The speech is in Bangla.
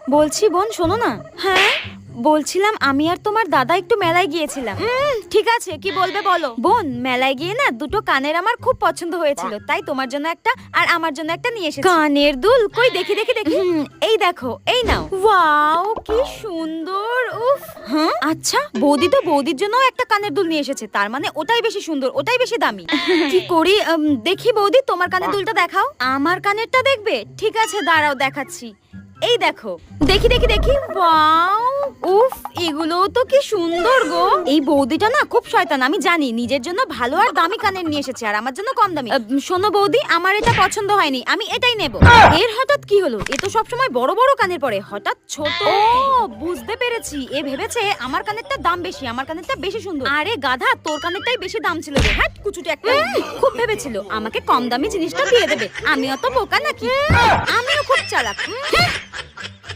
বলছি বোন, শোনো না। হ্যাঁ, বলছিলাম আমি আর তোমার দাদা একটু মেলায় গিয়েছিলাম। ঠিক আছে, কি বলবে বলো। বোন, মেলায় গিয়ে না দুটো কানের আমার খুব পছন্দ হয়েছিল, তাই তোমার জন্য একটা আর আমার জন্য একটা নিয়ে এসেছি। কানের দুল কই, দেখি দেখি দেখি। এই দেখো, এই নাও। ওয়াও, কি সুন্দর। উফ। হ্যাঁ, আচ্ছা বৌদি তো বৌদির জন্য একটা কানের দুল নিয়ে এসেছে, তার মানে ওটাই বেশি সুন্দর, ওটাই বেশি দামি। কি করি, দেখি বৌদি, তোমার কানের দুলটা দেখাও। আমার কানেরটা দেখবে? ঠিক আছে, দাঁড়াও দেখাচ্ছি। এই দেখো, দেখি দেখি দেখি। ওয়াও, উফ, এগুলো তো কি সুন্দর গো। এই বৌদিটা না খুব শয়তান, আমি জানি। নিজের জন্য ভালো আর দামি কানের নিয়ে এসেছে, আর আমার জন্য কম দামি। শোনো বৌদি, আমার এটা পছন্দ হয়নি, আমি এটাই নেব। এর হঠাৎ কি হলো? এ তো সবসময় বড় বড় কানের পরে, হঠাৎ ছোট। ও, বুঝতে পেরেছি, এ ভেবেছে আমার কানেরটা দাম বেশি, আমার কানেরটা বেশি সুন্দর। আরে গাধা, তোর কানেরটাই বেশি দাম ছিল রে। হ্যাঁ, কুচুটে একটা। খুব ভেবেছিল আমাকে কম দামি জিনিসটা দিয়ে দেবে। আমি অত বোকা নাকি? আমিও খুব চালাক।